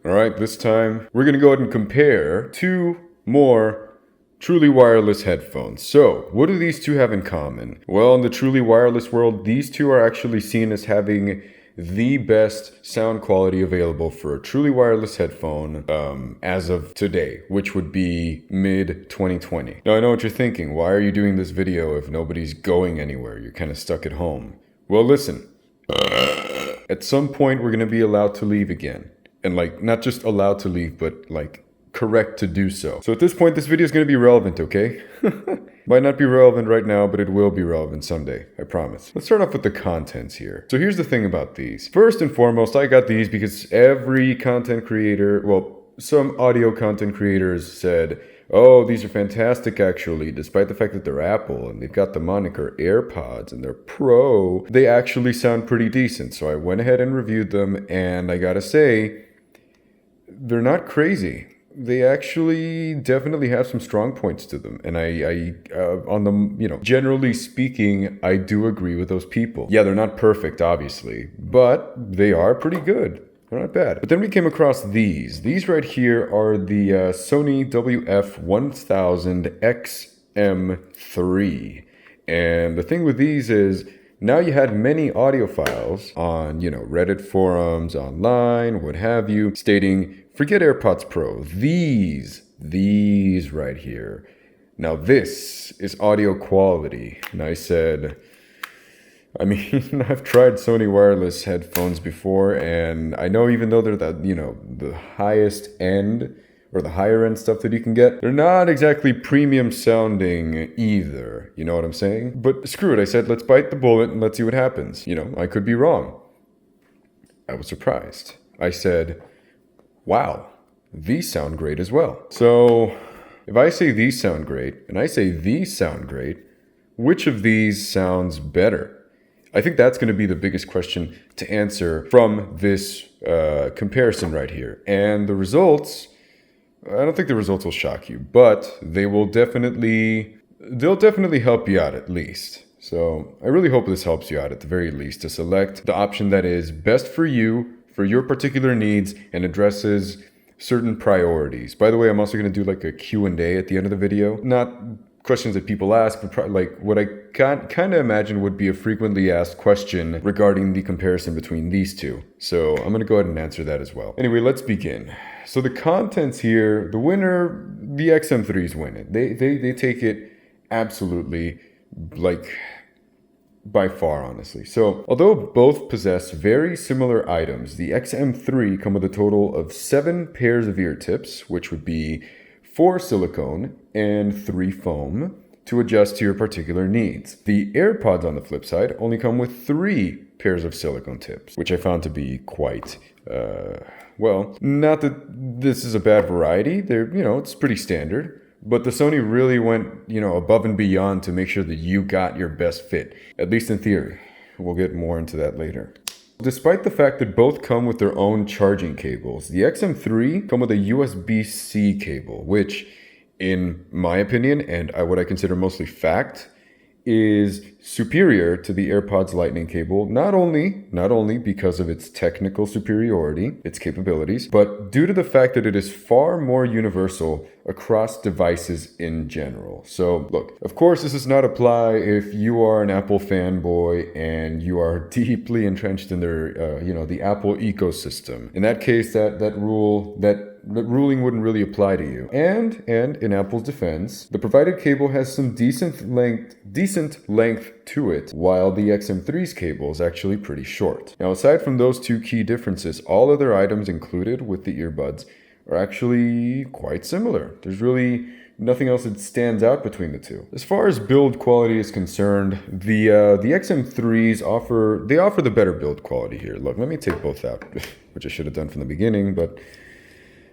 All right, this time we're gonna go ahead and compare two more truly wireless headphones. So, what do these two have in common? Well, in the truly wireless world, these two are actually seen as having the best sound quality available for a truly wireless headphone as of today, which would be mid 2020. Now, I know what you're thinking. Why are you doing this video if nobody's going anywhere? You're kind of stuck at home. Well, listen. At some point, we're going to be allowed to leave again. And not just allowed to leave, but correct to do so. So at this point, this video is going to be relevant, okay? Might not be relevant right now, but it will be relevant someday, I promise. Let's start off with the contents here. So here's the thing about these. First and foremost, I got these because every content creator, well, some audio content creators said, oh, these are fantastic actually, despite the fact that they're Apple and they've got the moniker Airpods and they're Pro, they actually sound pretty decent. So I went ahead and reviewed them, and I gotta say, they're not crazy. They actually definitely have some strong points to them. And generally speaking, I do agree with those people. Yeah, they're not perfect, obviously, but they are pretty good. They're not bad. But then we came across these. These right here are the Sony WF-1000XM3. And the thing with these is, now you had many audiophiles on, Reddit forums, online, what have you, stating, forget AirPods Pro, these right here. Now this is audio quality. And I said, I've tried Sony wireless headphones before, and I know even though they're the highest end, or the higher end stuff that you can get, they're not exactly premium sounding either. You know what I'm saying? But screw it, I said, let's bite the bullet and let's see what happens. I could be wrong. I was surprised. I said, wow, these sound great as well. So if I say these sound great, and I say these sound great, which of these sounds better? I think that's going to be the biggest question to answer from this comparison right here. And the results, I don't think the results will shock you, but they'll definitely help you out at least. So I really hope this helps you out at the very least to select the option that is best for you, for your particular needs, and addresses certain priorities. By the way, I'm also going to do a Q&A at the end of the video. Not questions that people ask, but what I kind of imagine would be a frequently asked question regarding the comparison between these two. So I'm going to go ahead and answer that as well. Anyway, let's begin. So the contents here, the winner, the XM3s win it. They take it absolutely, by far, honestly. So although both possess very similar items, the XM3 come with a total of 7 pairs of ear tips, which would be 4 silicone and 3 foam to adjust to your particular needs. The AirPods, on the flip side, only come with 3 pairs of silicone tips, which I found to be quite, not that this is a bad variety. They're, it's pretty standard. But the Sony really went, above and beyond to make sure that you got your best fit, at least in theory. We'll get more into that later. Despite the fact that both come with their own charging cables, the XM3 come with a USB-C cable, which, in my opinion, and what I consider mostly fact, is superior to the AirPods Lightning cable, not only because of its technical superiority, its capabilities, but due to the fact that it is far more universal across devices in general. So look, of course, this does not apply if you are an Apple fanboy and you are deeply entrenched in their, the Apple ecosystem. In that case, that ruling wouldn't really apply to you. And in Apple's defense, the provided cable has some decent length to it, while the XM3's cable is actually pretty short. Now, aside from those two key differences, all other items included with the earbuds are actually quite similar. There's really nothing else that stands out between the two. As far as build quality is concerned, the XM3s offer the better build quality here. Look, let me take both out, which I should have done from the beginning, but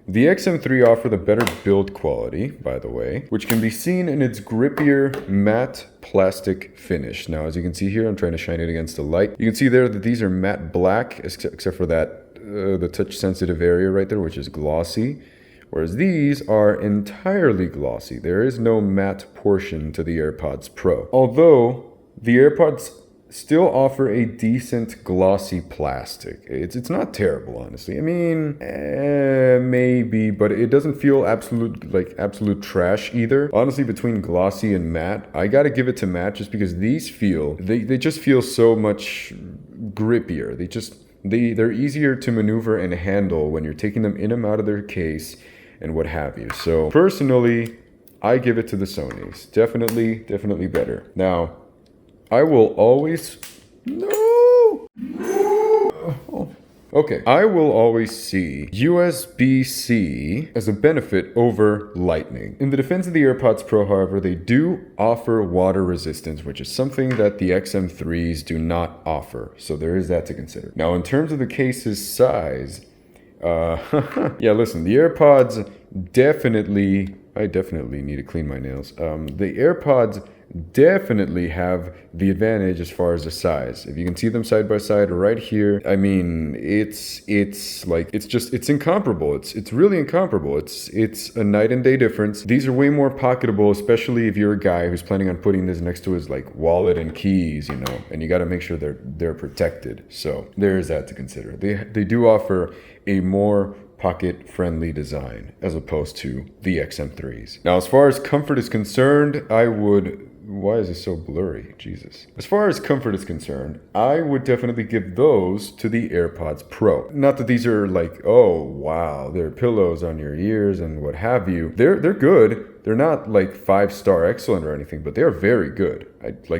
the XM3 offer the better build quality, by the way, which can be seen in its grippier matte plastic finish. Now, as you can see here, I'm trying to shine it against the light. You can see there that these are matte black, except for that, the touch sensitive area right there, which is glossy. Whereas these are entirely glossy. There is no matte portion to the AirPods Pro. Although the AirPods still offer a decent glossy plastic. It's not terrible, honestly. I mean, Yeah, maybe, but it doesn't feel absolute trash either. Honestly, between glossy and matte, I gotta give it to matte just because these they just feel so much grippier. They're easier to maneuver and handle when you're taking them in and out of their case and what have you. So personally, I give it to the Sonys. Definitely better. Now, I will always... No! Okay, I will always see USB-C as a benefit over Lightning. In the defense of the Airpods Pro, however, they do offer water resistance, which is something that the XM3s do not offer. So there is that to consider. Now, in terms of the case's size, yeah, listen, the AirPods I definitely need to clean my nails. The AirPods definitely have the advantage as far as the size. If you can see them side by side right here, I mean, it's incomparable. It's really incomparable. It's a night and day difference. These are way more pocketable, especially if you're a guy who's planning on putting this next to his wallet and keys, and you got to make sure they're protected. So there is that to consider. They do offer a more pocket-friendly design as opposed to the XM3s. Now, as far as comfort is concerned, why is this so blurry? Jesus. As far as comfort is concerned, I would definitely give those to the AirPods Pro. Not that these are oh wow, they're pillows on your ears and what have you. They're good. They're not 5-star excellent or anything, but they are very good. I'd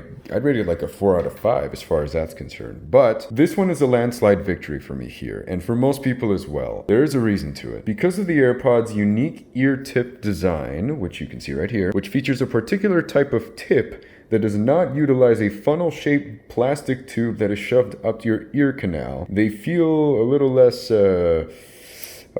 rate it a 4 out of 5 as far as that's concerned. But this one is a landslide victory for me here, and for most people as well. There is a reason to it. Because of the AirPods' unique ear tip design, which you can see right here, which features a particular type of tip that does not utilize a funnel-shaped plastic tube that is shoved up to your ear canal, they feel a little less, how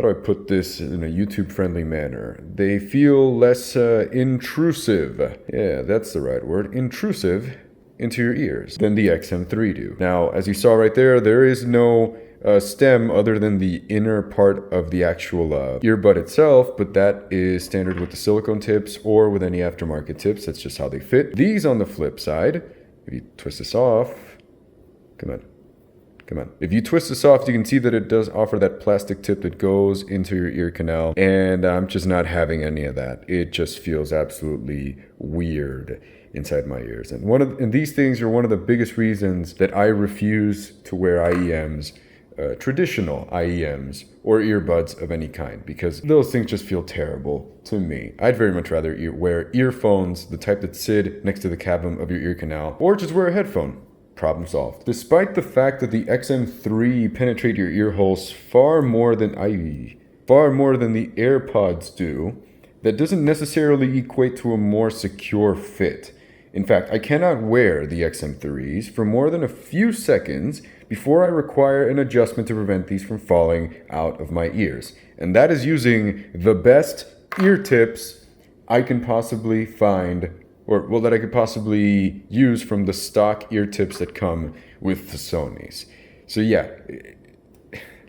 do I put this in a YouTube-friendly manner? They feel less intrusive. Yeah, that's the right word. Intrusive into your ears than the XM3 do. Now, as you saw right there is no stem other than the inner part of the actual earbud itself, but that is standard with the silicone tips or with any aftermarket tips. That's just how they fit. These, on the flip side, if you twist this off, come on. If you twist this off, you can see that it does offer that plastic tip that goes into your ear canal, and I'm just not having any of that. It just feels absolutely weird inside my ears. And these things are one of the biggest reasons that I refuse to wear IEMs, traditional IEMs or earbuds of any kind, because those things just feel terrible to me. I'd very much rather wear earphones, the type that sit next to the cavum of your ear canal, or just wear a headphone. Problem solved. Despite the fact that the XM3 penetrate your ear holes far more than the AirPods do, that doesn't necessarily equate to a more secure fit. In fact, I cannot wear the XM3s for more than a few seconds before I require an adjustment to prevent these from falling out of my ears. And that is using the best ear tips I can possibly find, that I could possibly use from the stock ear tips that come with the Sonys. So yeah,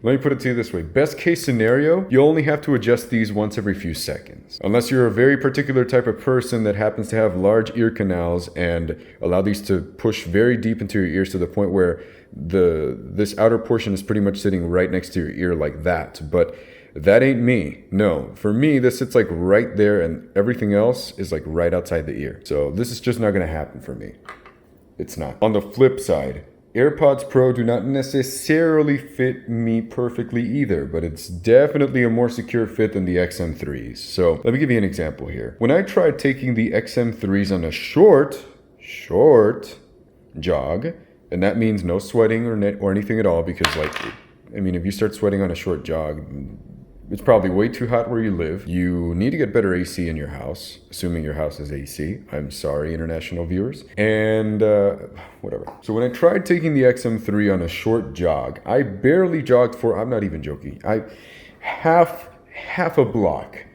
let me put it to you this way. Best case scenario, you only have to adjust these once every few seconds. Unless you're a very particular type of person that happens to have large ear canals and allow these to push very deep into your ears to the point where this outer portion is pretty much sitting right next to your ear like that. But that ain't me. No, for me, this sits right there and everything else is right outside the ear. So this is just not gonna happen for me. It's not. On the flip side, AirPods Pro do not necessarily fit me perfectly either, but it's definitely a more secure fit than the XM3s. So let me give you an example here. When I tried taking the XM3s on a short jog, and that means no sweating or anything at all, because if you start sweating on a short jog, it's probably way too hot where you live. You need to get better AC in your house, assuming your house is AC. I'm sorry, international viewers. And whatever. So when I tried taking the XM3 on a short jog, I barely jogged for, I'm not even joking, half a block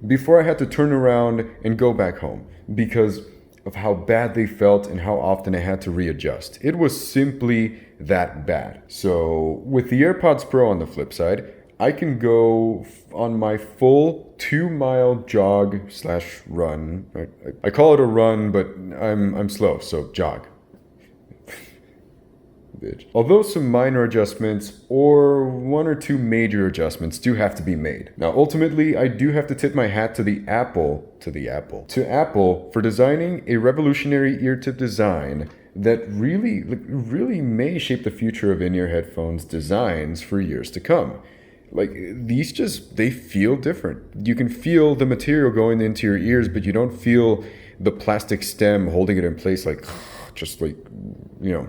before I had to turn around and go back home because of how bad they felt and how often I had to readjust. It was simply that bad. So with the AirPods Pro on the flip side, I can go on my full 2-mile jog/run. I call it a run, but I'm slow, so jog. bitch. Although some minor adjustments or one or two major adjustments do have to be made. Now, ultimately, I do have to tip my hat to Apple for designing a revolutionary ear tip design that really may shape the future of in-ear headphones designs for years to come. Like, they feel different. You can feel the material going into your ears, but you don't feel the plastic stem holding it in place, like, just like,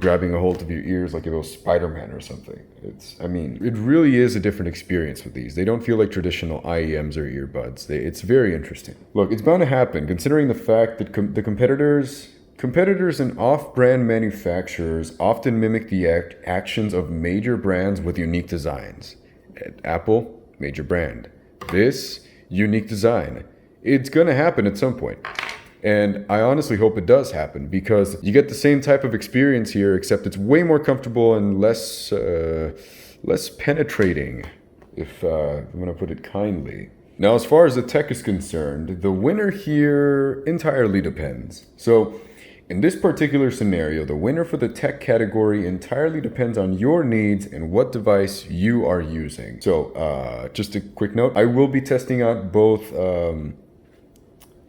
grabbing a hold of your ears like it was Spider-Man or something. It really is a different experience with these. They don't feel like traditional IEMs or earbuds. It's very interesting. Look, it's bound to happen, considering the fact that the competitors and off-brand manufacturers often mimic the actions of major brands with unique designs. Apple, major brand. This, unique design. It's going to happen at some point. And I honestly hope it does happen, because you get the same type of experience here, except it's way more comfortable and less penetrating, if I'm going to put it kindly. Now, as far as the tech is concerned, the winner here entirely depends. So, in this particular scenario, the winner for the tech category entirely depends on your needs and what device you are using. So, just a quick note, I will be testing out both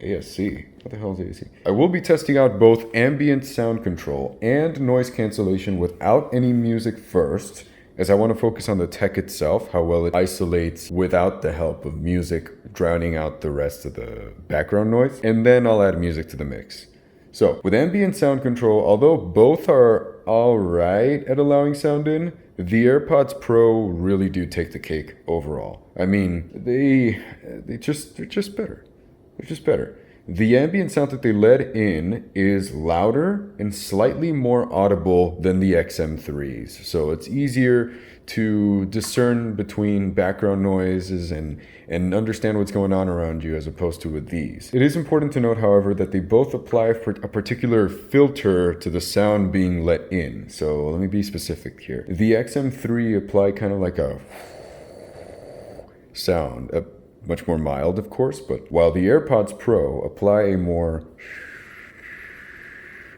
ASC. What the hell is ASC? I will be testing out both ambient sound control and noise cancellation without any music first, as I want to focus on the tech itself, how well it isolates without the help of music drowning out the rest of the background noise, and then I'll add music to the mix. So, with ambient sound control, although both are alright at allowing sound in, the Airpods Pro really do take the cake overall. They're just better. They're just better. The ambient sound that they let in is louder and slightly more audible than the XM3s. So it's easier to discern between background noises and understand what's going on around you, as opposed to with these. It is important to note, however, that they both apply for a particular filter to the sound being let in. So let me be specific here. The XM3 apply kind of like a sound, much more mild, of course, but while the AirPods Pro apply a more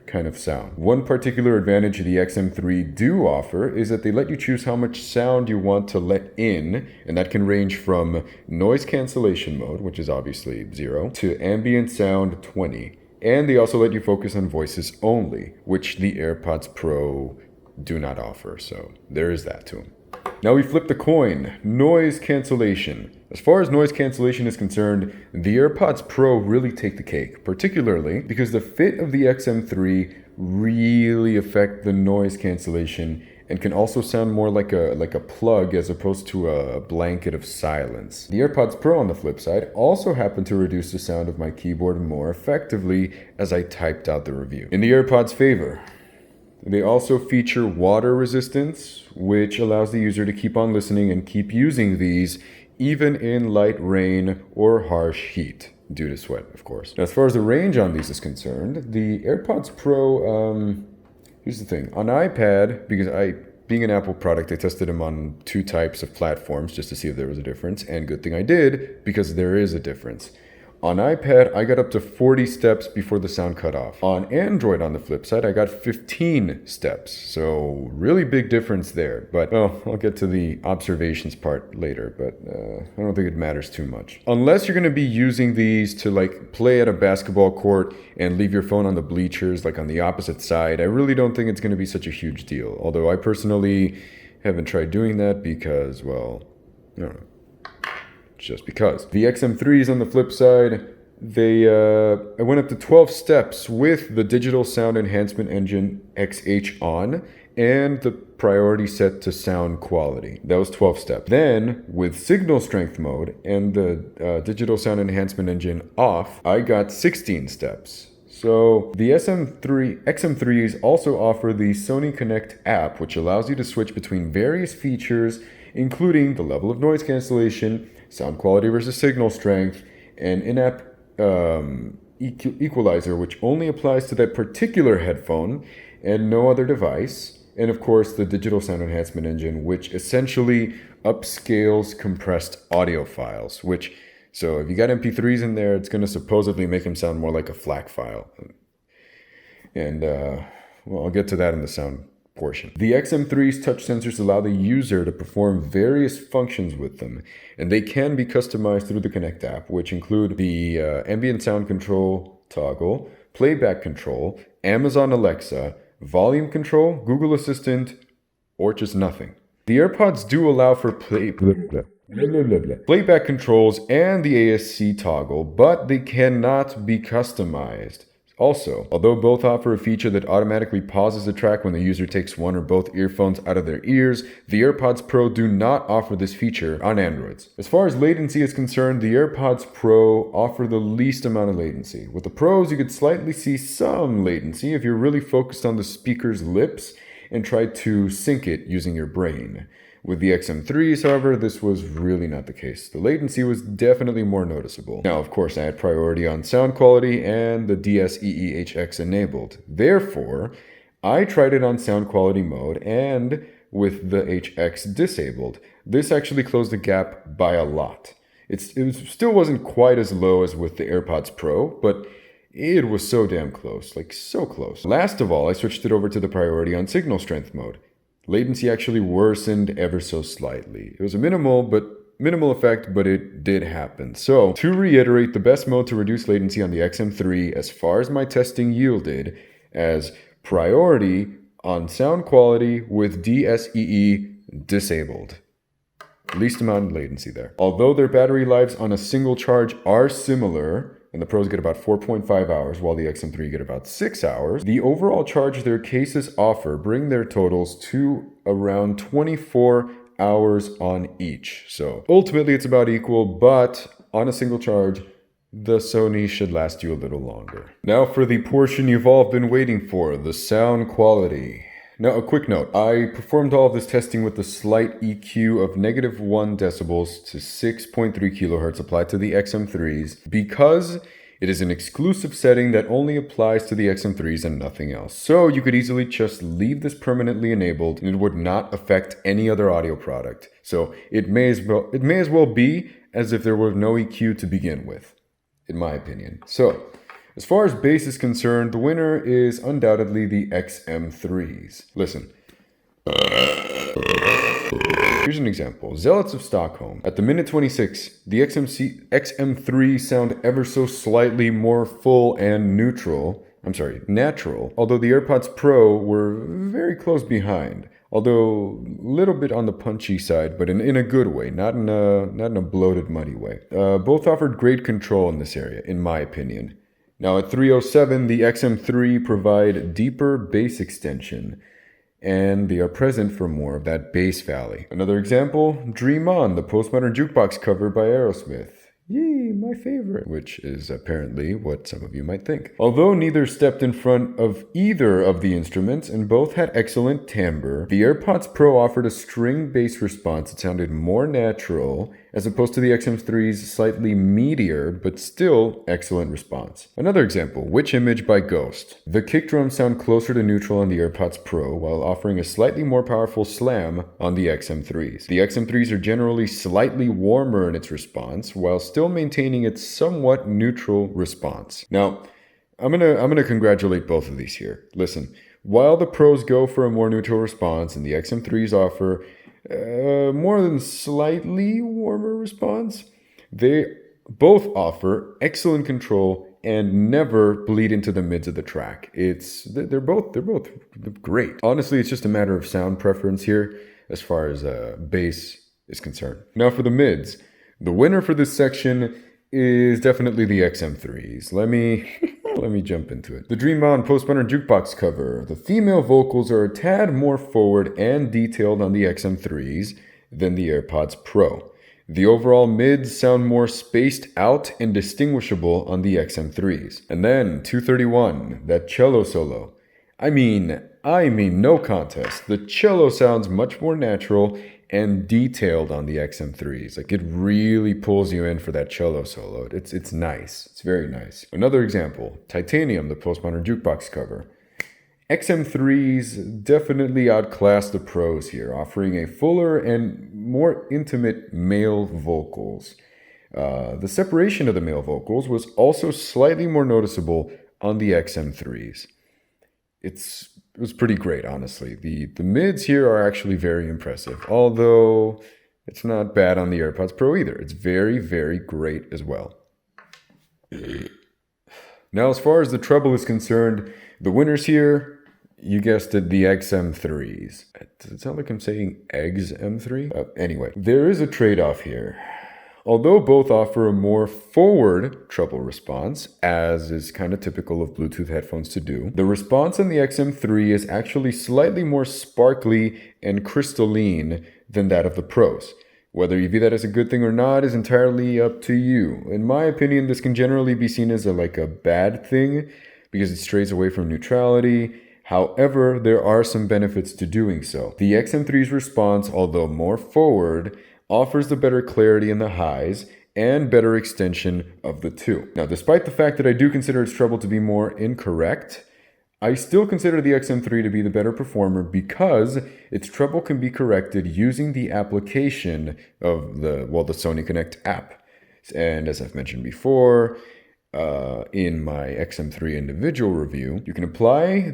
kind of sound. One particular advantage the XM3 do offer is that they let you choose how much sound you want to let in, and that can range from noise cancellation mode, which is obviously 0, to ambient sound 20. And they also let you focus on voices only, which the AirPods Pro do not offer, so there is that to them. Now we flip the coin, noise cancellation. As far as noise cancellation is concerned, the AirPods Pro really take the cake, particularly because the fit of the XM3 really affect the noise cancellation and can also sound more like a plug as opposed to a blanket of silence. The AirPods Pro, on the flip side, also happen to reduce the sound of my keyboard more effectively as I typed out the review. In the AirPods' favor, they also feature water resistance, which allows the user to keep on listening and keep using these even in light rain or harsh heat, due to sweat, of course. Now, as far as the range on these is concerned, the AirPods Pro, here's the thing. On iPad, because being an Apple product, I tested them on 2 types of platforms just to see if there was a difference, and good thing I did, because there is a difference. On iPad, I got up to 40 steps before the sound cut off. On Android, on the flip side, I got 15 steps. So really big difference there. But, I'll get to the observations part later, but I don't think it matters too much. Unless you're going to be using these to play at a basketball court and leave your phone on the bleachers, on the opposite side, I really don't think it's going to be such a huge deal. Although I personally haven't tried doing that because, I don't know. Just because. The XM3s, on the flip side, I went up to 12 steps with the digital sound enhancement engine XH on and the priority set to sound quality. That was 12 steps. Then, with signal strength mode and the digital sound enhancement engine off, I got 16 steps. So the XM3s also offer the Sony Connect app, which allows you to switch between various features, including the level of noise cancellation, sound quality versus signal strength, and in-app equalizer, which only applies to that particular headphone and no other device. And of course, the digital sound enhancement engine, which essentially upscales compressed audio files, so if you got MP3s in there, it's going to supposedly make them sound more like a FLAC file. And, I'll get to that in the sound portion. The XM3's touch sensors allow the user to perform various functions with them, and they can be customized through the Connect app, which include the ambient sound control toggle, playback control, Amazon Alexa, volume control, Google Assistant, or just nothing. The AirPods do allow for playback controls and the ASC toggle, but they cannot be customized. Also, although both offer a feature that automatically pauses the track when the user takes one or both earphones out of their ears, the AirPods Pro do not offer this feature on Androids. As far as latency is concerned, the AirPods Pro offer the least amount of latency. With the Pros, you could slightly see some latency if you're really focused on the speaker's lips and try to sync it using your brain. With the XM3s, however, this was really not the case. The latency was definitely more noticeable. Now, of course, I had priority on sound quality and the DSEE-HX enabled. Therefore, I tried it on sound quality mode and with the HX disabled. This actually closed the gap by a lot. It still wasn't quite as low as with the AirPods Pro, but it was so damn close, like so close. Last of all, I switched it over to the priority on signal strength mode. Latency actually worsened ever so slightly. It was a minimal effect, but it did happen. So, to reiterate, the best mode to reduce latency on the XM3, as far as my testing yielded, as priority on sound quality with DSEE disabled. Least amount of latency there. Although their battery lives on a single charge are similar, and the Pros get about 4.5 hours, while the XM3 get about 6 hours, the overall charge their cases offer bring their totals to around 24 hours on each. So ultimately it's about equal, but on a single charge, the Sony should last you a little longer. Now for the portion you've all been waiting for, the sound quality. Now, a quick note, I performed all of this testing with the slight EQ of -1 decibels to 6.3 kilohertz applied to the XM3s because it is an exclusive setting that only applies to the XM3s and nothing else. So you could easily just leave this permanently enabled and it would not affect any other audio product. So it may as well be as if there were no EQ to begin with, in my opinion. So, as far as bass is concerned, the winner is undoubtedly the XM3s. Listen. Here's an example. Zealots of Stockholm. At the minute 26, the XM3 sound ever so slightly more full and natural, although the AirPods Pro were very close behind. Although a little bit on the punchy side, but in a good way, not in a bloated, muddy way. Both offered great control in this area, in my opinion. Now at 307, the XM3 provide deeper bass extension, and they are present for more of that bass valley. Another example, Dream On, the postmodern jukebox cover by Aerosmith. Yee, my favorite, which is apparently what some of you might think. Although neither stepped in front of either of the instruments and both had excellent timbre, the AirPods Pro offered a string bass response that sounded more natural as opposed to the XM3's slightly meatier but still excellent response. Another example, Witch Image by Ghost. The kick drums sound closer to neutral on the AirPods Pro while offering a slightly more powerful slam on the XM3s. The XM3s are generally slightly warmer in its response while still maintaining its somewhat neutral response. Now, I'm gonna congratulate both of these here. Listen, while the Pros go for a more neutral response and the XM3s offer more than slightly warmer response, they both offer excellent control and never bleed into the mids of the track. They're both great. Honestly, it's just a matter of sound preference here as far as bass is concerned. Now for the mids, the winner for this section is definitely the XM3s. Let me jump into it. The Dream On postmodern jukebox cover. The female vocals are a tad more forward and detailed on the XM3s than the AirPods Pro. The overall mids sound more spaced out and distinguishable on the XM3s. And then 231, that cello solo. I mean, no contest. The cello sounds much more natural and detailed on the XM3s. Like, it really pulls you in for that cello solo. It's nice. It's very nice. Another example, Titanium, the postmodern jukebox cover. XM3s definitely outclass the Pros here, offering a fuller and more intimate male vocals. The separation of the male vocals was also slightly more noticeable on the XM3s. It's was pretty great, honestly. The mids here are actually very impressive, although it's not bad on the AirPods Pro either. It's very, very great as well. Now, as far as the treble is concerned, the winners here, you guessed it, the XM3s. Does it sound like I'm saying eggs M3? Anyway, there is a trade-off here. Although both offer a more forward treble response, as is kind of typical of Bluetooth headphones to do, the response on the XM3 is actually slightly more sparkly and crystalline than that of the Pros. Whether you view that as a good thing or not is entirely up to you. In my opinion, this can generally be seen as a bad thing because it strays away from neutrality. However, there are some benefits to doing so. The XM3's response, although more forward, offers the better clarity in the highs and better extension of the two. Now, despite the fact that I do consider its treble to be more incorrect, I still consider the XM3 to be the better performer because its treble can be corrected using the application of the Sony Connect app. And as I've mentioned before, in my XM3 individual review, you can apply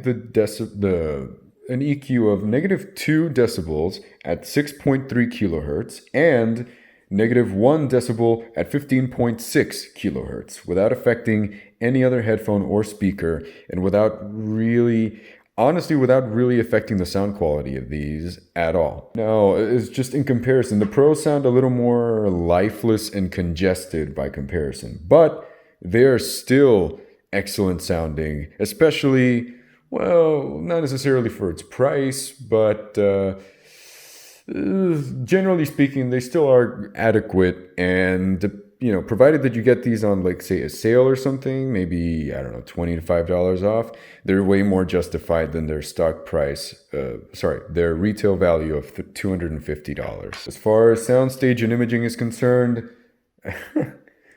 an EQ of -2 decibels at 6.3 kilohertz and -1 decibel at 15.6 kilohertz without affecting any other headphone or speaker and without really affecting the sound quality of these at all. Now, it's just in comparison, the Pros sound a little more lifeless and congested by comparison, but they are still excellent sounding, especially, well, not necessarily for its price, but generally speaking, they still are adequate. And, provided that you get these on, say, a sale or something, maybe, I don't know, $20 to $5 off, they're way more justified than their stock price, their retail value of $250. As far as soundstage and imaging is concerned,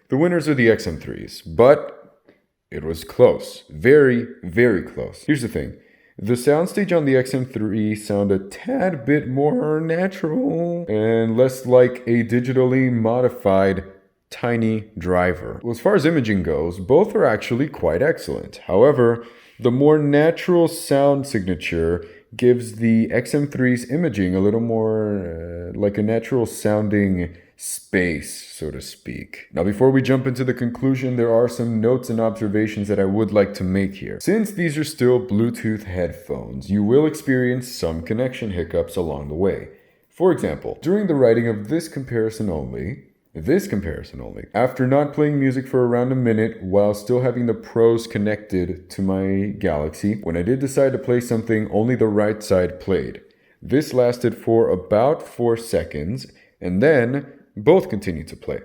the winners are the XM3s, but it was close. Very, very close. Here's the thing. The soundstage on the XM3 sound a tad bit more natural and less like a digitally modified tiny driver. Well, as far as imaging goes, both are actually quite excellent. However, the more natural sound signature gives the XM3's imaging a little more like a natural sounding space, so to speak. Now, before we jump into the conclusion, there are some notes and observations that I would like to make here. Since these are still Bluetooth headphones, you will experience some connection hiccups along the way. For example, during the writing of this comparison only, after not playing music for around a minute while still having the Pros connected to my Galaxy, when I did decide to play something, only the right side played. This lasted for about 4 seconds, and then both continued to play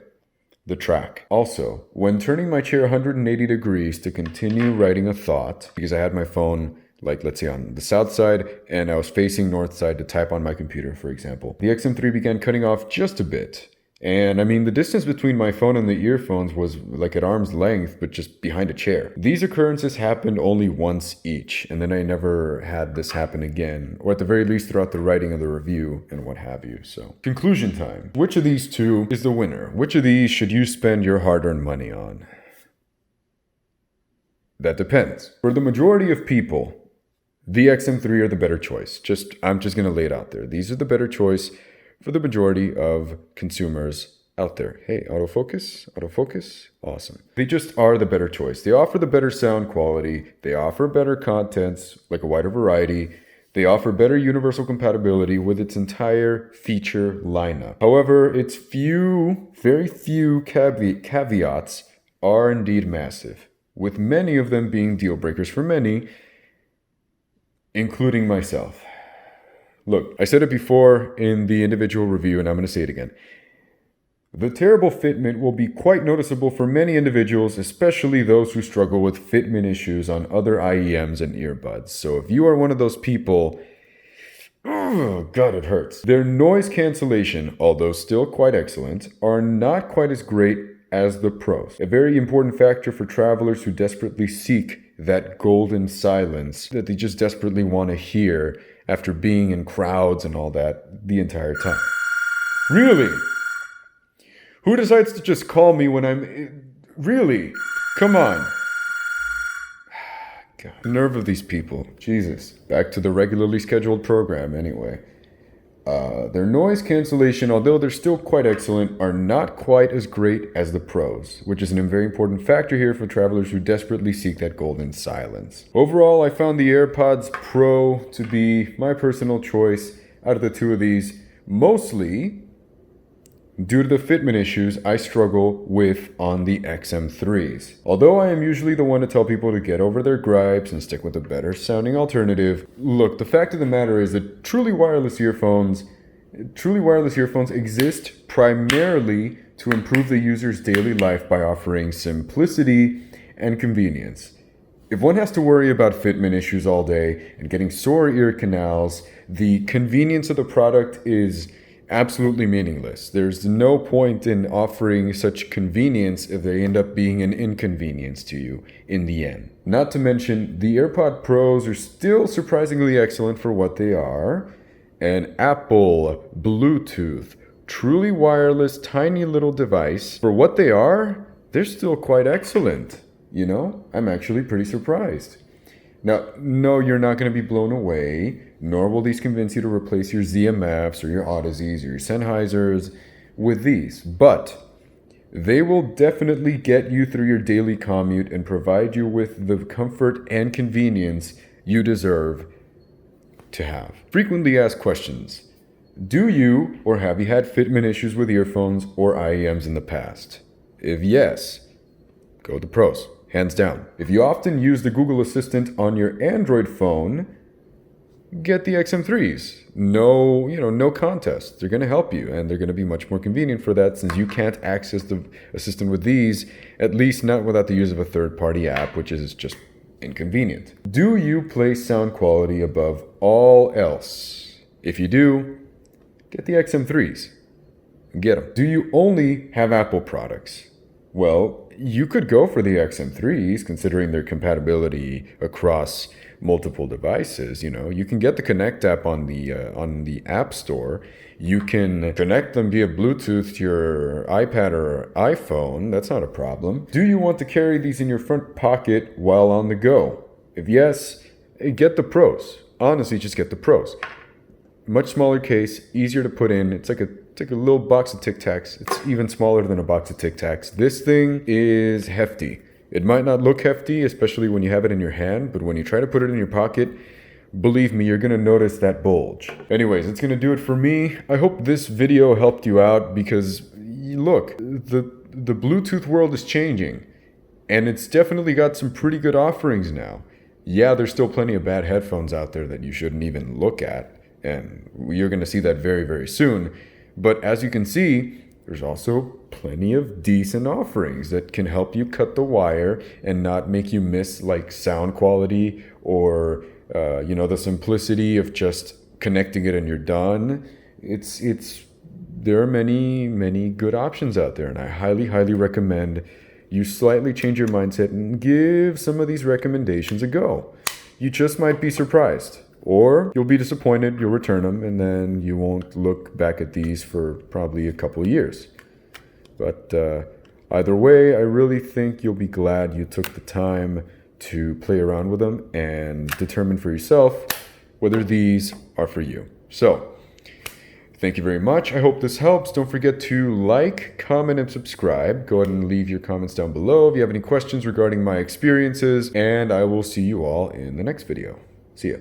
the track. Also, when turning my chair 180 degrees to continue writing a thought, because I had my phone, let's say on the south side, and I was facing north side to type on my computer, for example, the XM3 began cutting off just a bit. And the distance between my phone and the earphones was at arm's length, but just behind a chair. These occurrences happened only once each, and then I never had this happen again, or at the very least throughout the writing of the review and what have you. So, conclusion time. Which of these two is the winner? Which of these should you spend your hard-earned money on? That depends. For the majority of people, the XM3 are the better choice. I'm just going to lay it out there. These are the better choice for the majority of consumers out there. Hey, autofocus, awesome. They just are the better choice. They offer the better sound quality. They offer better contents, like a wider variety. They offer better universal compatibility with its entire feature lineup. However, its very few caveats are indeed massive, with many of them being deal breakers for many, including myself. Look, I said it before in the individual review, and I'm going to say it again. The terrible fitment will be quite noticeable for many individuals, especially those who struggle with fitment issues on other IEMs and earbuds. So if you are one of those people, oh God, it hurts. Their noise cancellation, although still quite excellent, are not quite as great as the Pros. A very important factor for travelers who desperately seek that golden silence that they just desperately want to hear after being in crowds and all that the entire time. Really? Who decides to just call me when I'm... Really? Come on. God, the nerve of these people. Jesus. Back to the regularly scheduled program anyway. Their noise cancellation, although they're still quite excellent, are not quite as great as the Pros, which is a very important factor here for travelers who desperately seek that golden silence. Overall, I found the AirPods Pro to be my personal choice out of the two of these, mostly due to the fitment issues I struggle with on the XM3s. Although I am usually the one to tell people to get over their gripes and stick with a better sounding alternative, look, the fact of the matter is that truly wireless earphones exist primarily to improve the user's daily life by offering simplicity and convenience. If one has to worry about fitment issues all day and getting sore ear canals, the convenience of the product is absolutely meaningless. There's no point in offering such convenience if they end up being an inconvenience to you in the end. Not to mention, the AirPod Pros are still surprisingly excellent for what they are. An Apple, Bluetooth, truly wireless, tiny little device. For what they are, they're still quite excellent. You know, I'm actually pretty surprised. Now, no, you're not going to be blown away, nor will these convince you to replace your ZMFs or your Odysseys or your Sennheisers with these. But they will definitely get you through your daily commute and provide you with the comfort and convenience you deserve to have. Frequently asked questions. Do you or have you had fitment issues with earphones or IEMs in the past? If yes, go with the Pros. Hands down. If you often use the Google Assistant on your Android phone, get the XM3s. No contest. They're going to help you, and they're going to be much more convenient for that since you can't access the Assistant with these, at least not without the use of a third-party app, which is just inconvenient. Do you place sound quality above all else? If you do, get the XM3s. Get them. Do you only have Apple products? Well, you could go for the XM3s, considering their compatibility across multiple devices. You can get the Connect app on the App Store. You can connect them via Bluetooth to your iPad or iPhone. That's not a problem. Do you want to carry these in your front pocket while on the go? If yes, get the Pros. Honestly, just get the Pros. Much smaller case, easier to put in. It's like a little box of Tic Tacs. It's even smaller than a box of Tic Tacs. This thing is hefty. It might not look hefty, especially when you have it in your hand, but when you try to put it in your pocket, believe me, you're going to notice that bulge. Anyways, it's going to do it for me. I hope this video helped you out because, look, the Bluetooth world is changing, and it's definitely got some pretty good offerings now. Yeah, there's still plenty of bad headphones out there that you shouldn't even look at, and you're going to see that very, very soon. But as you can see, there's also plenty of decent offerings that can help you cut the wire and not make you miss like sound quality or the simplicity of just connecting it and you're done. There are many good options out there, and I highly recommend you slightly change your mindset and give some of these recommendations a go. You just might be surprised. Or you'll be disappointed, you'll return them, and then you won't look back at these for probably a couple of years. But either way, I really think you'll be glad you took the time to play around with them and determine for yourself whether these are for you. So, thank you very much. I hope this helps. Don't forget to like, comment, and subscribe. Go ahead and leave your comments down below if you have any questions regarding my experiences, and I will see you all in the next video. See ya.